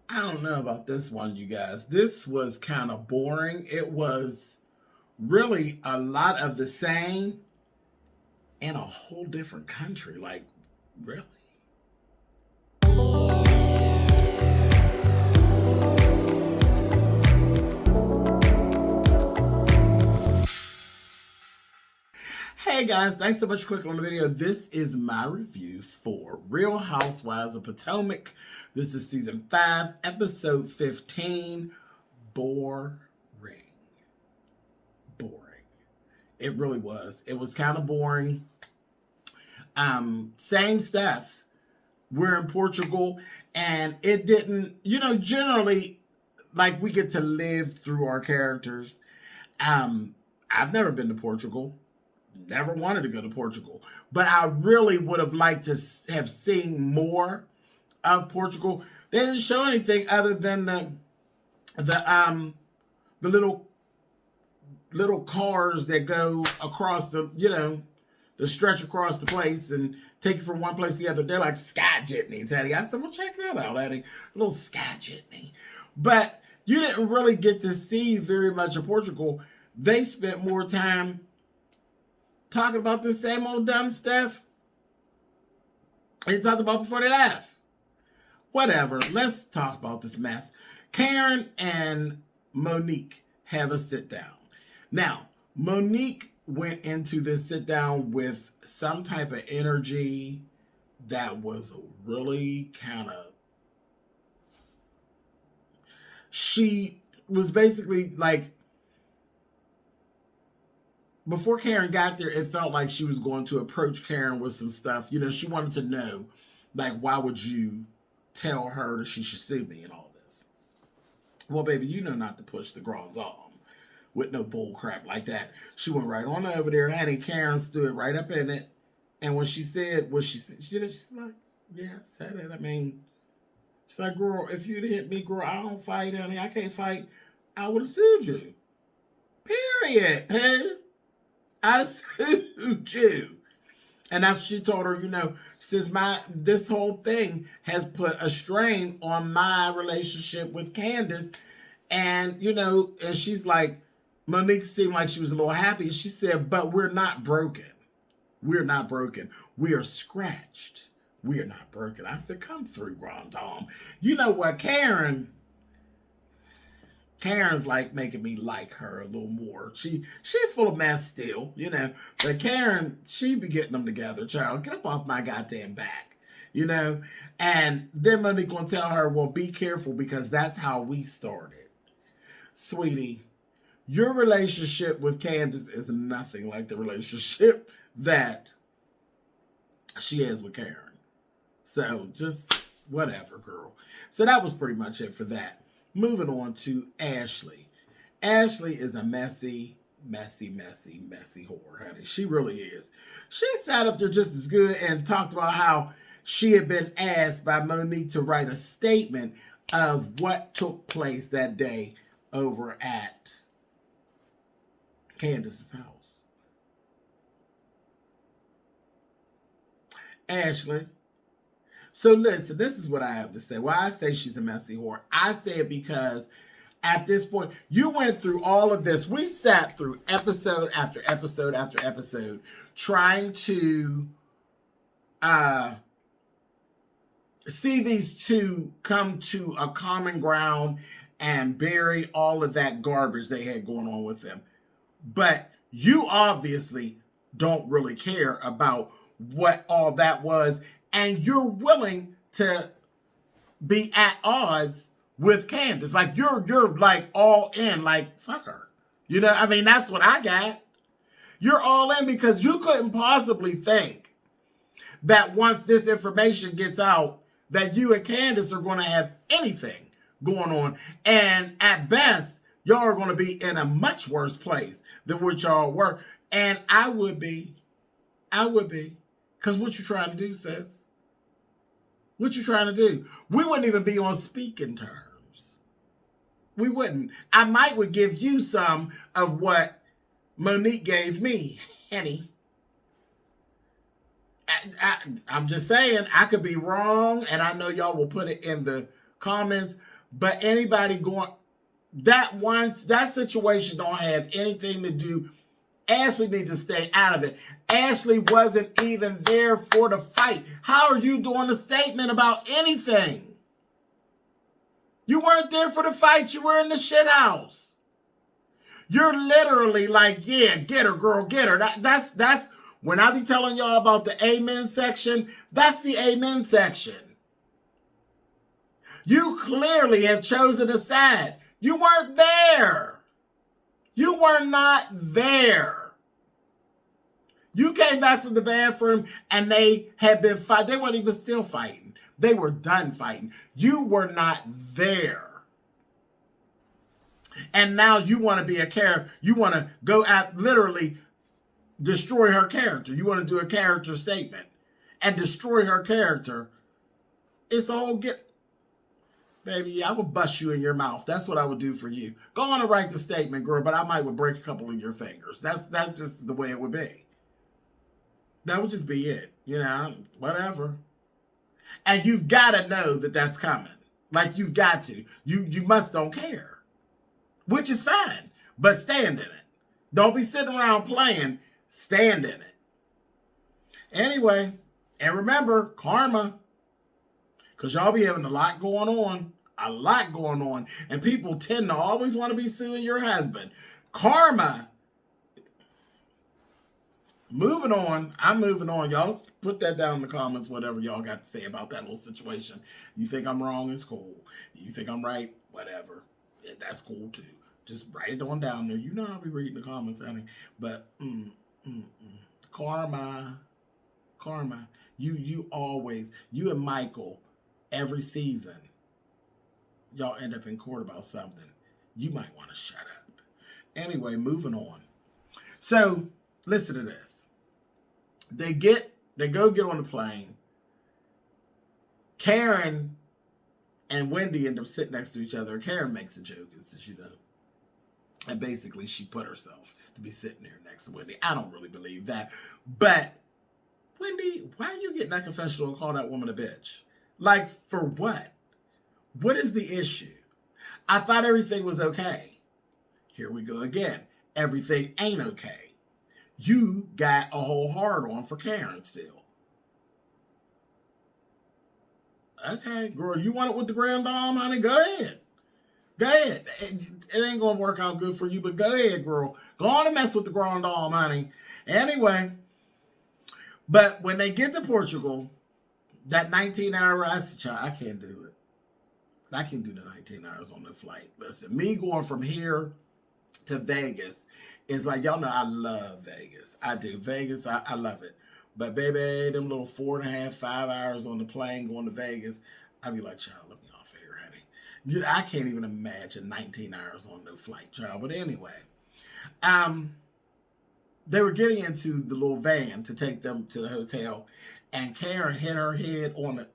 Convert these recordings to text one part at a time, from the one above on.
I don't know about this one, you guys. This was kind of boring. It was really a lot of the same in a whole different country. Like, really? Hey guys, thanks so much for clicking on the video. This is my review for Real Housewives of Potomac. This is season 5, episode 15. Boring. Boring. It really was. It was kind of boring. Same stuff. We're in Portugal, and it didn't, generally, like, we get to live through our characters. I've never been to Portugal. Never wanted to go to Portugal, but I really would have liked to have seen more of Portugal. They didn't show anything other than the little cars that go across the stretch across the place and take you from one place to the other. They're like sky jitneys, Eddie. I said, well, check that out, Eddie. A little sky jitney. But you didn't really get to see very much of Portugal. They spent more time talking about the same old dumb stuff they talked about before they left. Whatever. Let's talk about this mess. Karen and Monique have a sit down. Now, Monique went into this sit down with some type of energy that was really kind of... She was basically like... Before Karen got there, it felt like she was going to approach Karen with some stuff. She wanted to know, like, why would you tell her that she should sue me and all this? Well, baby, you know not to push the girl's arm with no bull crap like that. She went right on over there, and Karen stood right up in it. And when she said what she said, she's like, yeah, I said it. I mean, she's like, girl, if you'd hit me, girl, I don't fight, honey. I can't fight. I would have sued you. Period, hey? I sued you. And that's what she told her, she says, this whole thing has put a strain on my relationship with Candace. And, and she's like, Monique seemed like she was a little happy. She said, but we're not broken. We're not broken. We are scratched. We are not broken. I said, come through, Grand Dame. You know what, Karen's like making me like her a little more. She full of mess still, But Karen, she be getting them together, child. Get up off my goddamn back, And then Monique gonna tell her, well, be careful because that's how we started. Sweetie, your relationship with Candace is nothing like the relationship that she has with Karen. So just whatever, girl. So that was pretty much it for that. Moving on to Ashley. Ashley is a messy whore, honey. She really is. She sat up there just as good and talked about how she had been asked by Monique to write a statement of what took place that day over at Candace's house. Ashley. So listen, this is what I have to say. Why I say she's a messy whore. I say it because at this point, you went through all of this. We sat through episode after episode after episode trying to see these two come to a common ground and bury all of that garbage they had going on with them. But you obviously don't really care about what all that was. And you're willing to be at odds with Candace. Like, you're like all in, like, fuck her. That's what I got. You're all in because you couldn't possibly think that once this information gets out, that you and Candace are going to have anything going on. And at best, y'all are going to be in a much worse place than what y'all were. And I would be. Because what you trying to do, sis? What you trying to do? We wouldn't even be on speaking terms. We wouldn't. I would give you some of what Monique gave me, Henny. I'm just saying, I could be wrong, and I know y'all will put it in the comments, But anybody going, that situation don't have anything to do. Ashley needs to stay out of it. Ashley wasn't even there for the fight. How are you doing a statement about anything? You weren't there for the fight. You were in the shit house. You're literally like, yeah, get her, girl, get her. That's when I be telling y'all about the amen section, that's the amen section. You clearly have chosen a side. You weren't there. You were not there. You came back from the bathroom and they had been fighting. They weren't even still fighting. They were done fighting. You were not there. And now you want to be a character. You want to go at literally destroy her character. You want to do a character statement and destroy her character. It's all baby, I would bust you in your mouth. That's what I would do for you. Go on and write the statement, girl, but I might would break a couple of your fingers. That's just the way it would be. That would just be it. You know, whatever. And you've got to know that that's coming. Like, you've got to. You must don't care. Which is fine. But stand in it. Don't be sitting around playing. Stand in it. Anyway, and remember, karma. Because y'all be having a lot going on. A lot going on. And people tend to always want to be suing your husband. Karma. Moving on. I'm moving on. Y'all put that down in the comments, whatever y'all got to say about that little situation. You think I'm wrong, it's cool. You think I'm right, whatever. Yeah, that's cool too. Just write it on down there. You know I'll be reading the comments, honey. But, karma. Karma. You always, you and Michael, every season, y'all end up in court about something. You might want to shut up. Anyway, moving on. So, listen to this. They go get on the plane. Karen and Wendy end up sitting next to each other. Karen makes a joke, as you know. And basically, she put herself to be sitting there next to Wendy. I don't really believe that. But, Wendy, why are you getting that confessional and call that woman a bitch? Like, for what? What is the issue? I thought everything was okay. Here we go again. Everything ain't okay. You got a whole hard on for Karen still. Okay, girl, you want it with the grand dame, honey? Go ahead. Go ahead. It ain't going to work out good for you, but go ahead, girl. Go on and mess with the grand dame, honey. Anyway, but when they get to Portugal, that 19-hour, I can't do it. I can't do the 19 hours on the flight. Listen, me going from here to Vegas is like, y'all know I love Vegas. I do. Vegas, I love it. But baby, them little 4.5, 5 hours on the plane going to Vegas, I'd be like, child, let me off of here, honey. I can't even imagine 19 hours on no flight, child. But anyway, they were getting into the little van to take them to the hotel, and Karen hit her head on the,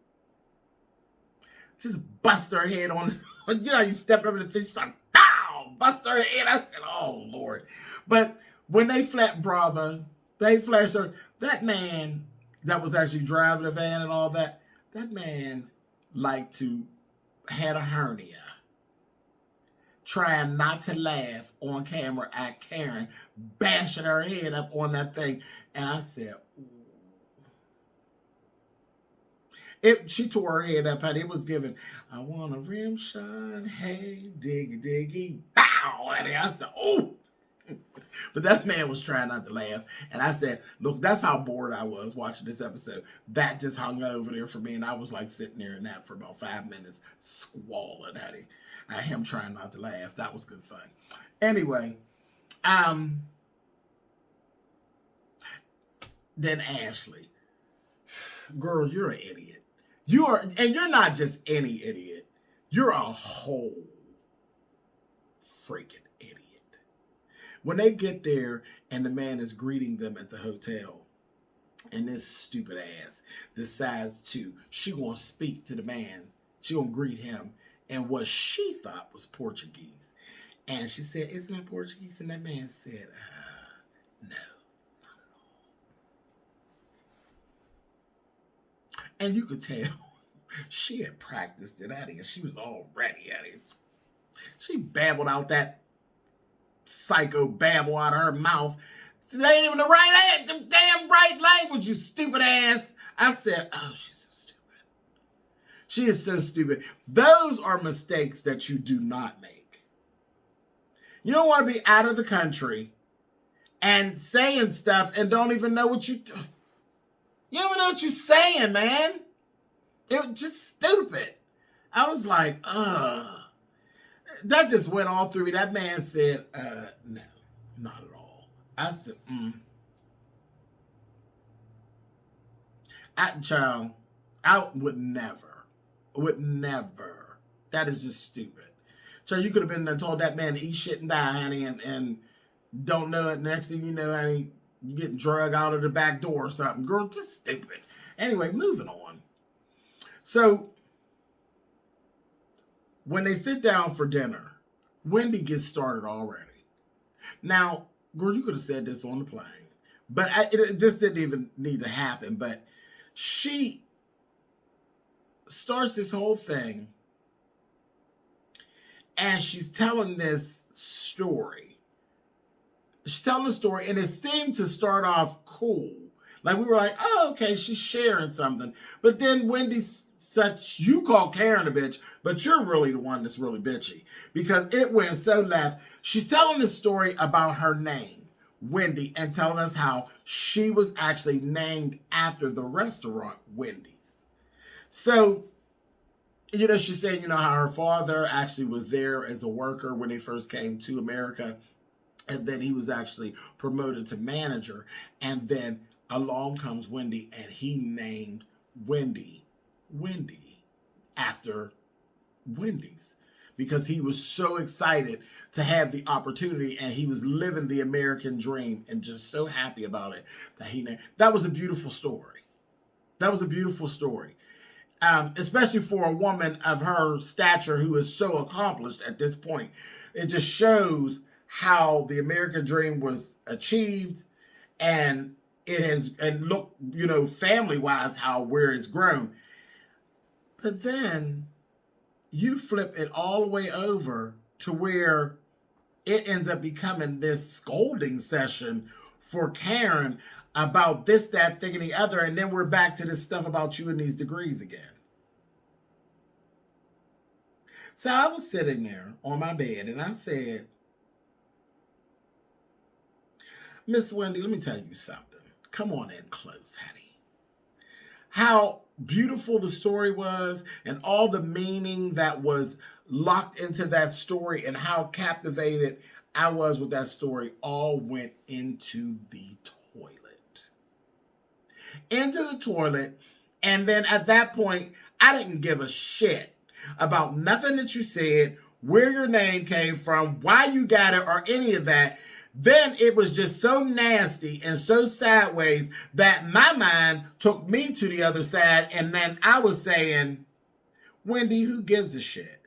just bust her head on, you know, you step up in the thing, she's like, pow, bust her head. I said, oh, Lord. But when they flat Bravo, they flashed her, that man that was actually driving the van and all that, that man liked to had a hernia. Trying not to laugh on camera at Karen bashing her head up on that thing. And I said, she tore her head up, and it was giving, I want a rim shot, hey, diggy, diggy, bow. And I said, oh. But that man was trying not to laugh. And I said, look, that's how bored I was watching this episode. That just hung over there for me. And I was like sitting there in that for about 5 minutes, squalling at him. Him trying not to laugh. That was good fun. Anyway, then Ashley. Girl, you're an idiot. And you're not just any idiot. You're a whole freaking idiot. When they get there and the man is greeting them at the hotel, and this stupid ass decides she gonna speak to the man. She gonna greet him in what she thought was Portuguese. And she said, isn't that Portuguese? And that man said, no, not at all. And you could tell She had practiced it, honey, and she was all ready, honey. She babbled out that psycho babble out of her mouth. It ain't even the damn right language, you stupid ass. I said, oh, she's so stupid. She is so stupid. Those are mistakes that you do not make. You don't want to be out of the country and saying stuff and don't even know what you don't even know what you're saying, man. It was just stupid. I was like, that just went all through me. That man said, no, not at all. I said, Child, I would never. That is just stupid. So you could have been there and told that man to eat shit and die, honey, and don't know it. Next thing you know, honey, you getting drugged out of the back door or something. Girl, just stupid. Anyway, moving on. So when they sit down for dinner, Wendy gets started already. Now, girl, you could have said this on the plane, but it just didn't even need to happen. But she starts this whole thing, and she's telling this story. She's telling the story, and it seemed to start off cool. Like, we were like, oh, okay, she's sharing something. But then Wendy's you call Karen a bitch, but you're really the one that's really bitchy. Because it went so left. She's telling this story about her name, Wendy, and telling us how she was actually named after the restaurant Wendy's. So, she's saying, how her father actually was there as a worker when they first came to America. And then he was actually promoted to manager. And then along comes Wendy, and he named Wendy after Wendy's, because he was so excited to have the opportunity, and he was living the American dream and just so happy about it that was a beautiful story. That was a beautiful story. Especially for a woman of her stature who is so accomplished at this point. It just shows how the American dream was achieved, and it has, and look, family-wise, where it's grown. But then you flip it all the way over to where it ends up becoming this scolding session for Karen about this, that, thing, and the other. And then we're back to this stuff about you and these degrees again. So I was sitting there on my bed, and I said, Miss Wendy, let me tell you something. Come on in close, honey. How beautiful the story was, and all the meaning that was locked into that story, and how captivated I was with that story, all went into the toilet. Into the toilet. And then at that point, I didn't give a shit about nothing that you said, where your name came from, why you got it, or any of that. Then it was just so nasty and so sideways that my mind took me to the other side. And then I was saying, Wendy, who gives a shit?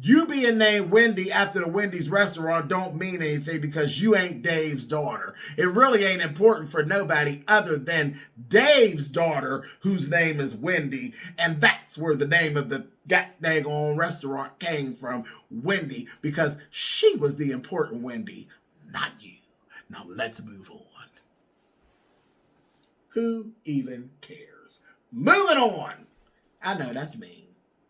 You being named Wendy after the Wendy's restaurant don't mean anything, because you ain't Dave's daughter. It really ain't important for nobody other than Dave's daughter, whose name is Wendy. And that's where the name of the daggone restaurant came from, Wendy, because she was the important Wendy, not you. Now let's move on. Who even cares? Moving on. I know that's mean,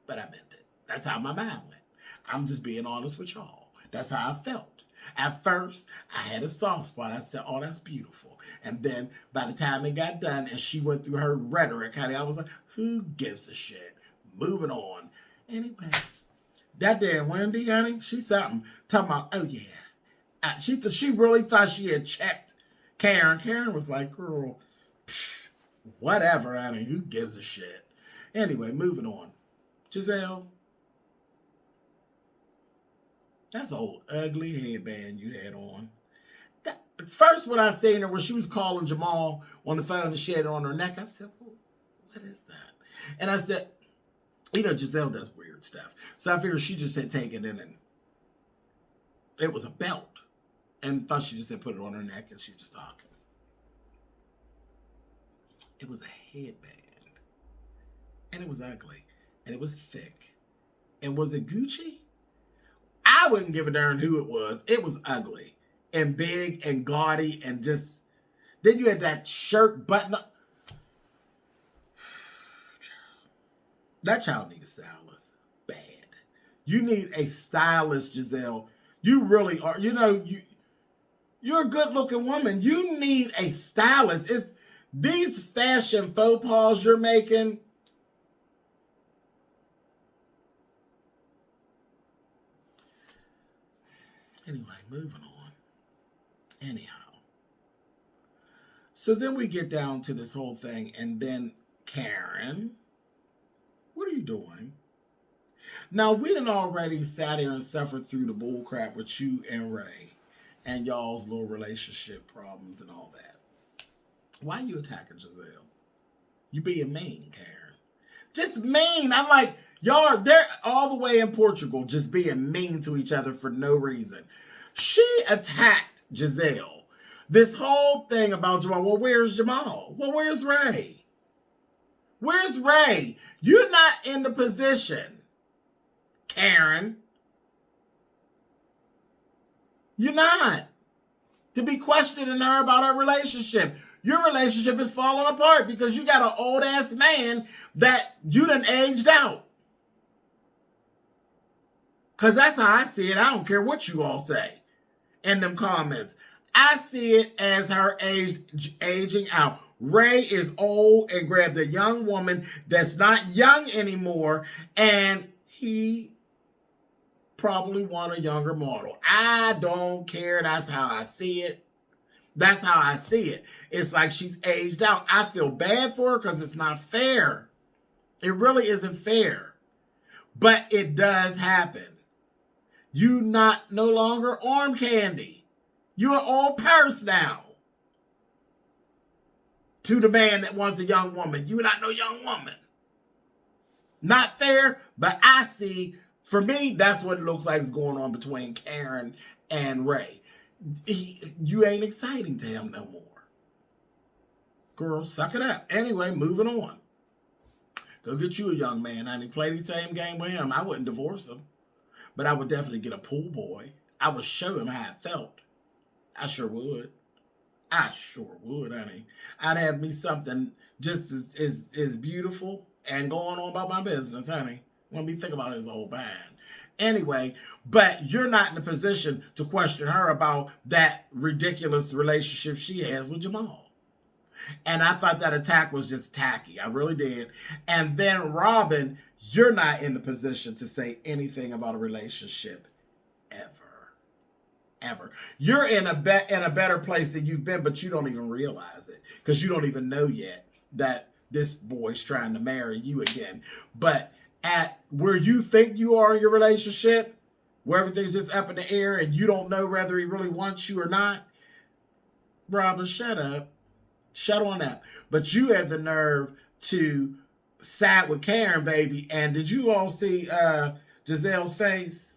but I meant it. That's how my mind went. I'm just being honest with y'all. That's how I felt. At first, I had a soft spot. I said, oh, that's beautiful. And then by the time it got done and she went through her rhetoric, honey, I was like, who gives a shit? Moving on. Anyway, that damn Wendy, honey, she's something. Talking about, oh, yeah. She really thought she had checked Karen. Karen was like, girl, whatever, honey, who gives a shit? Anyway, moving on. Giselle, that's an old ugly headband you had on. First, when I seen her, when she was calling Jamal on the phone and she had it on her neck, I said, well, what is that? And I said, Giselle does weird stuff. So I figured she just had taken it, and it was a belt. And thought she just had put it on her neck and she was just talking. It was a headband. And it was ugly. and it was thick. And was it Gucci? I wouldn't give a darn who it was. It was ugly and big and gaudy and just... Then you had that shirt button up. That child needs a stylist. Bad. You need a stylist, Giselle. You really are. You know, you're a good-looking woman. You need a stylist. It's these fashion faux pas you're making. Anyway, moving on. Anyhow. So then we get down to this whole thing, and then Karen, what are you doing? Now, we done already sat here and suffered through the bull crap with you and Ray and y'all's little relationship problems and all that. Why are you attacking Giselle? You being mean, Karen. Just mean. I'm like, y'all, they're all the way in Portugal just being mean to each other for no reason. She attacked Giselle. This whole thing about Jamal. Well, where's Jamal? Well, where's Ray? Where's Ray? You're not in the position, Karen. You're not. To be questioning her about her relationship. Your relationship is falling apart because you got an old ass man that you done aged out. Because that's how I see it. I don't care what you all say in them comments. I see it as her aging out. Ray is old and grabbed a young woman that's not young anymore, and he probably want a younger model. I don't care. That's how I see it. That's how I see it. It's like she's aged out. I feel bad for her because it's not fair. It really isn't fair. But it does happen. You no longer arm candy. You're an old purse now. To the man that wants a young woman. You're not no young woman. Not fair, but I see, for me, that's what it looks like is going on between Karen and Ray. You ain't exciting to him no more. Girl, suck it up. Anyway, moving on. Go get you a young man, honey. Play the same game with him. I wouldn't divorce him. But I would definitely get a pool boy. I would show him how it felt. I sure would. I sure would, honey. I'd have me something just as beautiful and going on about my business, honey. When we think about his whole band. Anyway, but you're not in a position to question her about that ridiculous relationship she has with Jamal. And I thought that attack was just tacky. I really did. And then Robin, you're not in the position to say anything about a relationship ever. Ever. You're in a better place than you've been, but you don't even realize it. Because you don't even know yet that this boy's trying to marry you again. But at where you think you are in your relationship, where everything's just up in the air and you don't know whether he really wants you or not, Robin, shut up. Shut on up. But you had the nerve to side with Karen, baby. And did you all see Giselle's face?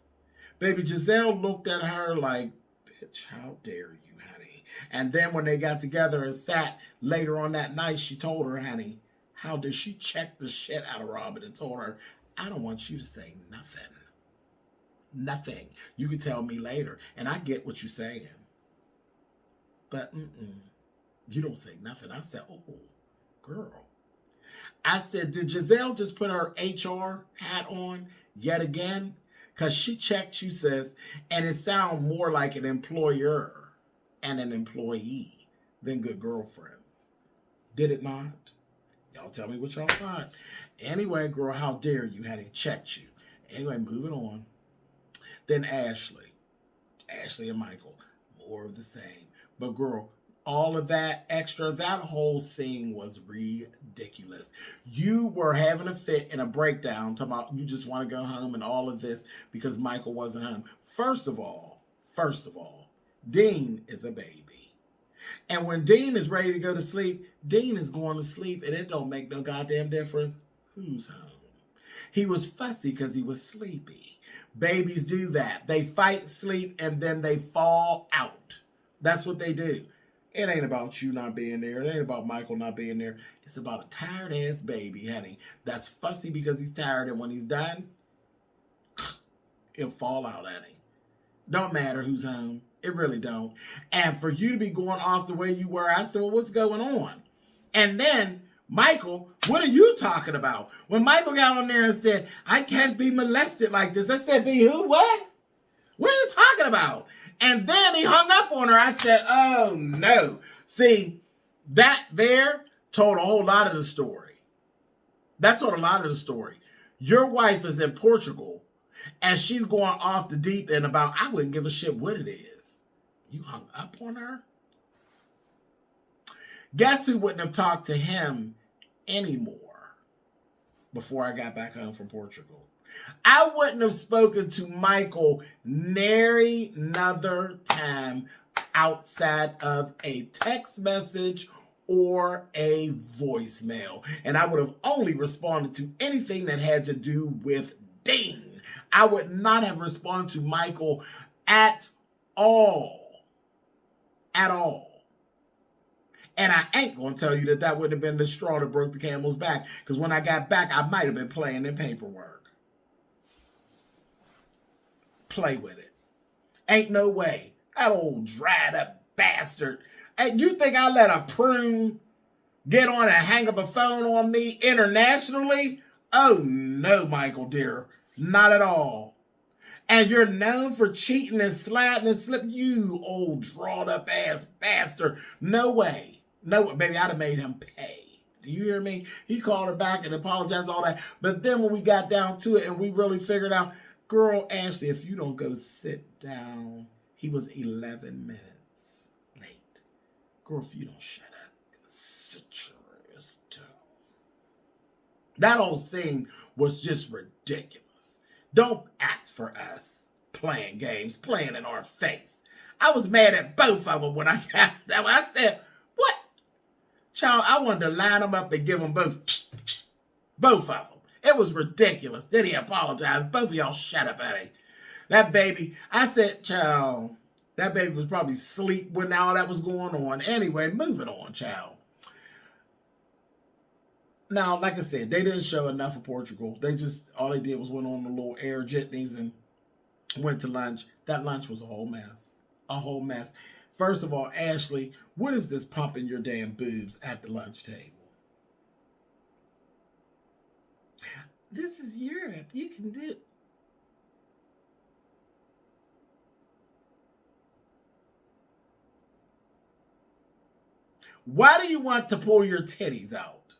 Baby, Giselle looked at her like, bitch, how dare you, honey? And then when they got together and sat later on that night, she told her, honey, how did she check the shit out of Robin and told her, I don't want you to say nothing. Nothing. You can tell me later. And I get what you're saying. But you don't say nothing. I said, oh, girl. I said, did Giselle just put her HR hat on yet again? Because she checked you, sis, and it sounds more like an employer and an employee than good girlfriends. Did it not? Y'all tell me what y'all thought. Anyway, girl, how dare you? Hadn't checked you. Anyway, moving on. Then Ashley and Michael, more of the same. But girl, all of that extra, that whole scene was ridiculous. You were having a fit and a breakdown, talking about you just want to go home and all of this because Michael wasn't home. First of all, Dean is a baby. And when Dean is ready to go to sleep, Dean is going to sleep and it don't make no goddamn difference who's home. He was fussy because he was sleepy. Babies do that. They fight sleep and then they fall out. That's what they do. It ain't about you not being there. It ain't about Michael not being there. It's about a tired ass baby, honey. That's fussy because he's tired, and when he's done, it'll fall out, honey. Don't matter who's home. It really don't. And for you to be going off the way you were, I said, well, what's going on? And then, Michael, what are you talking about? When Michael got on there and said, I can't be molested like this, I said, be who? What? What are you talking about? And then he hung up on her. I said, oh, no. See, that there told a whole lot of the story. That told a lot of the story. Your wife is in Portugal, and she's going off the deep end about, I wouldn't give a shit what it is. You hung up on her? Guess who wouldn't have talked to him anymore before I got back home from Portugal? I wouldn't have spoken to Michael nary another time outside of a text message or a voicemail. And I would have only responded to anything that had to do with Dean. I would not have responded to Michael at all. At all. And I ain't going to tell you that wouldn't have been the straw that broke the camel's back. Because when I got back, I might have been playing in paperwork. Play with it. Ain't no way. That old dried up bastard. Hey, you think I let a prune get on and hang up a phone on me internationally? Oh no, Michael dear. Not at all. And you're known for cheating and sliding and slipping. You old drawed up ass bastard. No way. No, baby, I'd have made him pay. Do you hear me? He called her back and apologized and all that. But then when we got down to it and we really figured out, girl, Ashley, if you don't go sit down, he was 11 minutes late. Girl, if you don't shut up, go sit your ass down. That whole scene was just ridiculous. Don't act for us playing games, playing in our face. I was mad at both of them when I got that. I said, what? Child, I wanted to line them up and give them both of them. It was ridiculous. Then he apologized. Both of y'all shut up, Eddie. That baby, I said, child, that baby was probably asleep when all that was going on. Anyway, moving on, child. Now, like I said, they didn't show enough of Portugal. All they did was went on the little air jitneys and went to lunch. That lunch was a whole mess. A whole mess. First of all, Ashley, what is this pumping your damn boobs at the lunch table? This is Europe. You can do it. Why do you want to pull your titties out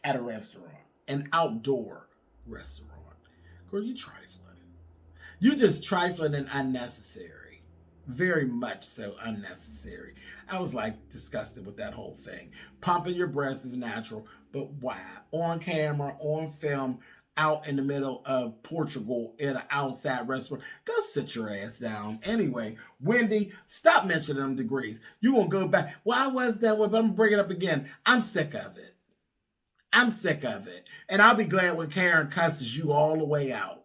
at a restaurant? An outdoor restaurant. Girl, you trifling. You just trifling and unnecessary. Very much so unnecessary. I was like disgusted with that whole thing. Pumping your breasts is natural, but why? On camera, on film, out in the middle of Portugal in an outside restaurant. Go sit your ass down. Anyway, Wendy, stop mentioning them degrees. You won't go back. Why was that way? But I'm going to bring it up again. I'm sick of it. I'm sick of it. And I'll be glad when Karen cusses you all the way out.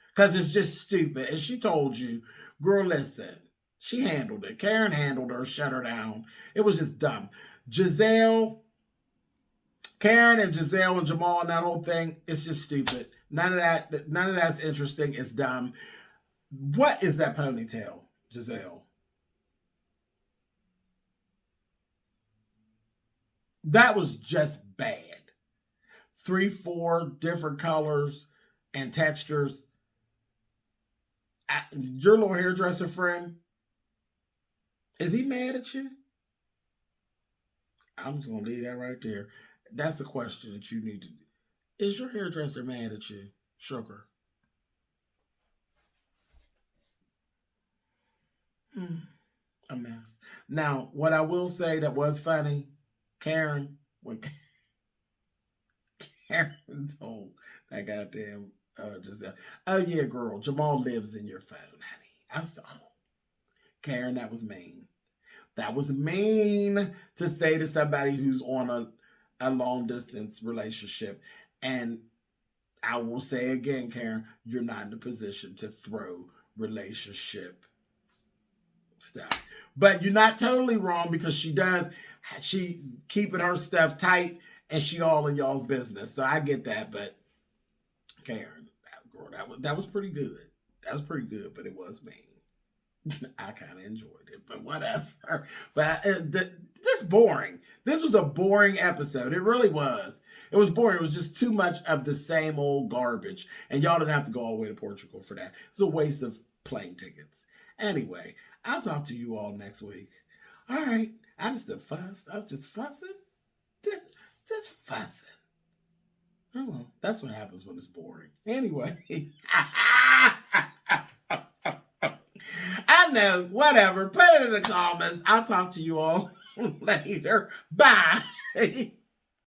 Because it's just stupid. And she told you, girl, listen. She handled it. Karen handled her, shut her down. It was just dumb. Karen and Giselle and Jamal and that whole thing, it's just stupid. None of that's interesting. It's dumb. What is that ponytail, Giselle? That was just bad. 3, 4 different colors and textures. Your little hairdresser friend, is he mad at you? I'm just going to leave that right there. That's the question that you need to. Is your hairdresser mad at you? Sugar. A mess. Now, what I will say that was funny, Karen, when Karen told that goddamn Giselle, oh yeah, girl, Jamal lives in your phone, honey. I saw. Karen, that was mean. That was mean to say to somebody who's on a long distance relationship. And I will say again, Karen, you're not in a position to throw relationship stuff. But you're not totally wrong because she's keeping her stuff tight and she all in y'all's business. So I get that, but Karen, girl, that was pretty good. That was pretty good, but it was mean. I kind of enjoyed it, but whatever. But just boring. This was a boring episode. It really was. It was boring. It was just too much of the same old garbage. And y'all didn't have to go all the way to Portugal for that. It was a waste of plane tickets. Anyway, I'll talk to you all next week. All right. I was just fussing. Just fussing. Oh, well, that's what happens when it's boring. Anyway. I know, whatever. Put it in the comments. I'll talk to you all later. Bye.